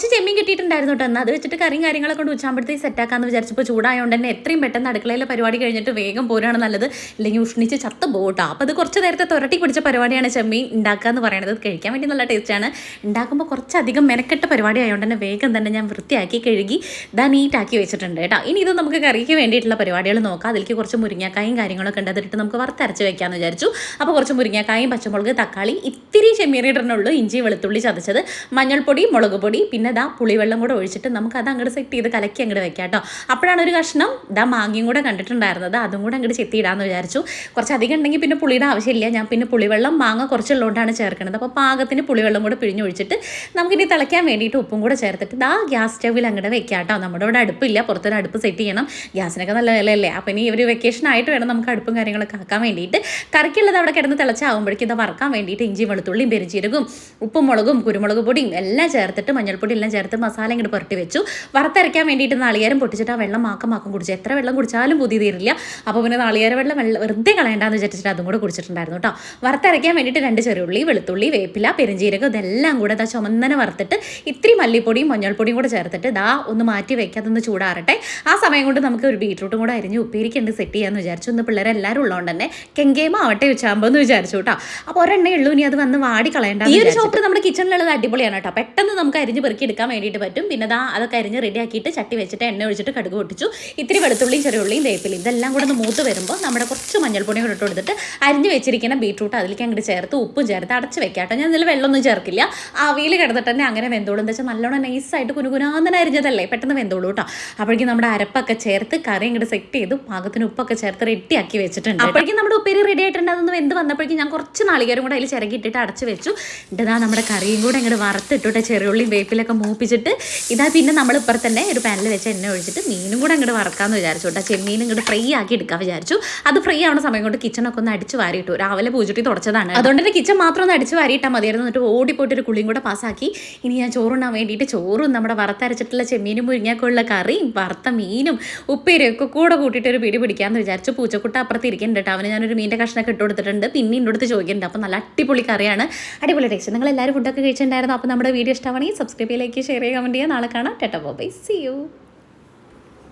കുറച്ച് ചെമ്മീൻ കിട്ടിയിട്ടുണ്ടായിരുന്നു കേട്ടോ. എന്നാൽ അത് വെച്ചിട്ട് കറിയും കാര്യങ്ങളൊക്കെ കൊണ്ട് ഉച്ചാകുമ്പോഴത്തേക്ക് സെറ്റാക്കാമെന്ന് വിചാരിച്ചപ്പോൾ ചൂടായതുകൊണ്ട് തന്നെ എത്രയും പെട്ടെന്ന് അടുക്കളയിലെ പരിപാടി കഴിഞ്ഞിട്ട് വേഗം പോരാണ് നല്ലത്, ഇല്ലെങ്കിൽ ഉഷ്ണിച്ച് ചത്ത് പോകട്ടോ. അപ്പോൾ അത് കുറച്ച് നേരത്തെ തുരട്ടി പിടിച്ച പരിപാടിയാണ് ചെമ്മീൻ ഉണ്ടാക്കുക എന്ന് പറയുന്നത്. കഴിക്കാൻ വേണ്ടി നല്ല ടേസ്റ്റാണ്. ഉണ്ടാക്കുമ്പോൾ കുറച്ചധികം മെനക്കെട്ട പരിപാടി ആയതുകൊണ്ട് തന്നെ വേഗം തന്നെ ഞാൻ വൃത്തിയാക്കി കഴുകി ഇതാ നീറ്റാക്കി വെച്ചിട്ടുണ്ട് കേട്ടോ. ഇനി ഇത് നമുക്ക് കറിക്ക് വേണ്ടിയിട്ടുള്ള പരിപാടികൾ നോക്കാം. അതിലേക്ക് കുറച്ച് മുരിങ്ങക്കായും കാര്യങ്ങളൊക്കെ ഉണ്ട്, അതിട്ട് നമുക്ക് വറുത്തരച്ച് വെക്കാമെന്ന് വിചാരിച്ചു. അപ്പോൾ കുറച്ച് മുരിങ്ങക്കായും പച്ചമുളക് തക്കാളി ഇത്തിരി ചെമ്മീനിടണുള്ളൂ, ഇഞ്ചി വെളുത്തുള്ളി ചതച്ചത്, മഞ്ഞൾപ്പൊടി മുളക് പൊടി, പിന്നെ ഇതാ പുളിവെള്ളം കൂടെ ഒഴിച്ചിട്ട് നമുക്ക് അത് അങ്ങോട്ട് സെറ്റ് ചെയ്ത് കലക്കി അങ്ങോട്ട് വെക്കാം കേട്ടോ. അപ്പോഴാണ് ഒരു കഷ്ണം ഇതാ മാങ്ങയും കൂടെ കണ്ടിട്ടുണ്ടായിരുന്നത്, അതും കൂടെ അങ്ങോട്ട് ചെത്തിയിടാമെന്ന് വിചാരിച്ചു. കുറച്ചധികം ഉണ്ടെങ്കിൽ പിന്നെ പുളിയുടെ ആവശ്യമില്ല. ഞാൻ പിന്നെ പുളിവെള്ളം മാങ്ങ കുറച്ചുള്ളതുകൊണ്ടാണ് ചേർക്കുന്നത്. അപ്പോൾ പാകത്തിന് പുളിവെള്ളം കൂടെ പിഴിഞ്ഞൊഴിച്ചിട്ട് നമുക്കിനി തിളയ്ക്കാൻ വേണ്ടിയിട്ട് ഉപ്പും കൂടെ ചേർത്തിട്ട് ഇതാ ഗ്യാസ് സ്റ്റവിൽ അങ്ങോട്ട് വെക്കാം കേട്ടോ. നമ്മുടെ ഇവിടെ അടുപ്പില്ല, പുറത്തൊരു അടുപ്പ് സെറ്റ് ചെയ്യണം. ഗ്യാസിനൊക്കെ നല്ല വിലയല്ലേ. അപ്പോൾ ഇനി ഒരു വെക്കേഷൻ ആയിട്ട് വേണം നമുക്ക് അടുപ്പും കാര്യങ്ങളൊക്കെ ആക്കാൻ വേണ്ടിയിട്ട്. കറിക്കുള്ളത് അവിടെ കിടന്ന് തിളച്ചാകുമ്പോഴേക്കും ഇത് വറക്കാൻ വേണ്ടിയിട്ട് ഇഞ്ചി വെളുത്തുള്ളിയും പെരിഞ്ചീരകവും ഉപ്പും മുളകും കുരുമുളക് പൊടിയും എല്ലാം ചേർത്തിട്ട് മഞ്ഞൾപ്പൊടി എല്ലാം ചേർത്ത് മസാല ഇങ്ങോട്ട് പുരട്ടി വെച്ചു. വറുത്തരയ്ക്കാൻ വേണ്ടിയിട്ട് നാളികേരം പൊട്ടിച്ചിട്ട് ആ വെള്ളം മാക്കം കുടിച്ചു. എത്ര വെള്ളം കുടിച്ചാലും പുതിയ തീരില്ല. അപ്പോൾ പിന്നെ നാളികേര വെള്ളം വെറുതെ കളയേണ്ടെന്ന് വിചാരിച്ചിട്ട് അതും കൂടെ കുടിച്ചിട്ടുണ്ടായിരുന്നു കേട്ടോ. വറുത്തരയ്ക്കാൻ വേണ്ടിയിട്ട് 2 ചെറുള്ളി, വെളുത്തുള്ളി, വേപ്പില, പെരിഞ്ചീരകം ഇതെല്ലാം കൂടെ ഇതാ ചുമന്നനെ വറുത്തിട്ട് ഇത്തിരി മല്ലിപ്പൊടിയും മഞ്ഞൾപ്പൊടിയും കൂടെ ചേർത്തിട്ട് ഇതാ ഒന്ന് മാറ്റി വെക്കാം, അതൊന്ന് ചൂടാറട്ടെ. ആ സമയം കൊണ്ട് നമുക്ക് ഒരു ബീട്രൂട്ടും കൂടെ അരിഞ്ഞ് ഉപ്പേരിക്കുണ്ട് സെറ്റ് ചെയ്യാമെന്ന് വിചാരിച്ചു. ഒന്ന് പിള്ളേരെല്ലാവരും ഉള്ളതുകൊണ്ട് തന്നെ കെങ്കേമ ആവട്ടെ വെച്ചാകുമ്പോൾ എന്ന് വിചാരിച്ചു കേട്ടോ. അപ്പോൾ ഒരെണ്ണേ ഉള്ളൂ, ഇനി അത് വന്ന് വാടി കളയേണ്ട. ഈ ഒരു ചോപ്പ് നമ്മുടെ കിച്ചണിലുള്ളത് അടിപൊളിയാണ് കേട്ടോ. പെട്ടെന്ന് നമുക്ക് അരിഞ്ഞ് പെറുക്കി എടുക്കാൻ വേണ്ടിയിട്ട് പറ്റും. പിന്നെ അതൊക്കെ അരിഞ്ഞ് റെഡി ആക്കിയിട്ട് ചട്ടി വെച്ചിട്ട് എണ്ണ ഒഴിച്ചിട്ട് കടുക് പൊട്ടിച്ചു. ഇത്തിരി വെളുത്തുള്ളിയും ചെറിയുള്ളിയും വേപ്പിലയും ഇതെല്ലാം കൂടെ ഒന്ന് മൂത്ത് വരുമ്പോൾ നമ്മുടെ കുറച്ച് മഞ്ഞൾപ്പൊടിയും കൂടെ ഇട്ട് കൊടുത്തിട്ട് അരിഞ്ഞ് വെച്ചിരിക്കുന്ന ബീട്രൂട്ട് അതിലേക്ക് അങ്ങോട്ട് ചേർത്ത് ഉപ്പും ചേർത്ത് അടച്ച് വെക്കാം കേട്ടോ. ഞാൻ ഇതിൽ വെള്ളമൊന്നും ചേർക്കില്ല. ആവിയിൽ കിടന്നിട്ട് തന്നെ അങ്ങനെ വെന്തോളും. എന്താ വെച്ചാൽ നല്ലോണം നൈസായിട്ട് കുനുകുനാന്നനെ അരിഞ്ഞതല്ലേ, പെട്ടെന്ന് വെന്തോളൂ കേട്ടോ. അപ്പോഴേക്കും നമ്മുടെ അരപ്പൊക്കെ ചേർത്ത് കറി ഇങ്ങോട്ട് സെറ്റ് ചെയ്തു പാകത്തിന് ഉപ്പൊക്കെ ചേർത്ത് റെഡിയാക്കി വെച്ചിട്ടുണ്ട്. അപ്പോഴേക്കും നമ്മുടെ ഉപ്പേരി റെഡി ആയിട്ടുണ്ട്. അതൊന്ന് വെന്ത് വന്നപ്പോഴേക്കും ഞാൻ കുറച്ച് നാളികേരം കൂടെ അതിൽ ചിരകിട്ടിട്ട് അടച്ച് വെച്ചു. ഇതാ നമ്മുടെ കറിയും കൂടെ ഇങ്ങോട്ട് വറുത്തിട്ടിട്ട് ചെറിയുള്ളിയും വേപ്പിലൊക്കെ മൂപ്പിച്ചിട്ട് ഇതാ പിന്നെ നമ്മൾ ഇപ്പുറത്ത് തന്നെ ഒരു പാനിൽ വെച്ച് എണ്ണ ഒഴിച്ചിട്ട് മീനും കൂടെ അങ്ങോട്ട് വറക്കാമെന്ന് വിചാരിച്ചു കേട്ടോ. ചെമ്മീനും ഇങ്ങോട്ട് ഫ്രൈ ആക്കി എടുക്കാൻ വിചാരിച്ചു. അത് ഫ്രൈ ആവുന്ന സമയം കൊണ്ട് കിച്ചണൊക്കെ ഒന്ന് അടിച്ച് വാരിയിട്ടു. രാവിലെ പൂജട്ടി തുടച്ചതാണ്, അതുകൊണ്ട് തന്നെ കിച്ചൺ മാത്രം ഒന്ന് അടിച്ച് വാരിയിട്ടാൽ മതിയായിരുന്നു. എന്നിട്ട് ഓടിപ്പോയിട്ട് ഒരു കുളിയും കൂടെ പാസ്സാക്കി. ഇനി ഞാൻ ചോറുണ്ണാൻ വേണ്ടിയിട്ട് ചോറും നമ്മുടെ വറുത്തരച്ചിട്ടുള്ള ചെമ്മീനും മുരിങ്ങാക്കുള്ള കറിയും വറുത്ത മീനും ഉപ്പേരിയൊക്കെ കൂടെ കൂട്ടിയിട്ട് ഒരു പിടി പിടിക്കാമെന്ന് വിചാരിച്ചു. പൂച്ചക്കുട്ട അപ്പുറത്ത് ഇരിക്കുന്നുണ്ട് കേട്ടോ. അവന് ഞാനൊരു മീൻ്റെ കഷ്ണമൊക്കെ ഇട്ട് കൊടുത്തിട്ടുണ്ട്. പിന്നെ എൻ്റെ അടുത്ത് ചോദിക്കുന്നുണ്ട്. അപ്പോൾ നല്ല അടിപൊളി കറിയാണ്, അടിപൊളി ടേസ്റ്റ്. നിങ്ങൾ എല്ലാവരും ഫുഡൊക്കെ കഴിച്ചിട്ടുണ്ടായിരുന്നു. അപ്പോൾ നമ്മുടെ വീഡിയോ ഇഷ്ടമാണെങ്കിൽ സബ്സ്ക്രൈബ് ചെയ്യുക, ലൈക്ക്, ഷെയർ ചെയ്യുക, കമൻറ്റ് ചെയ്യുക. നാളെ കാണാം. Tata bye, see U.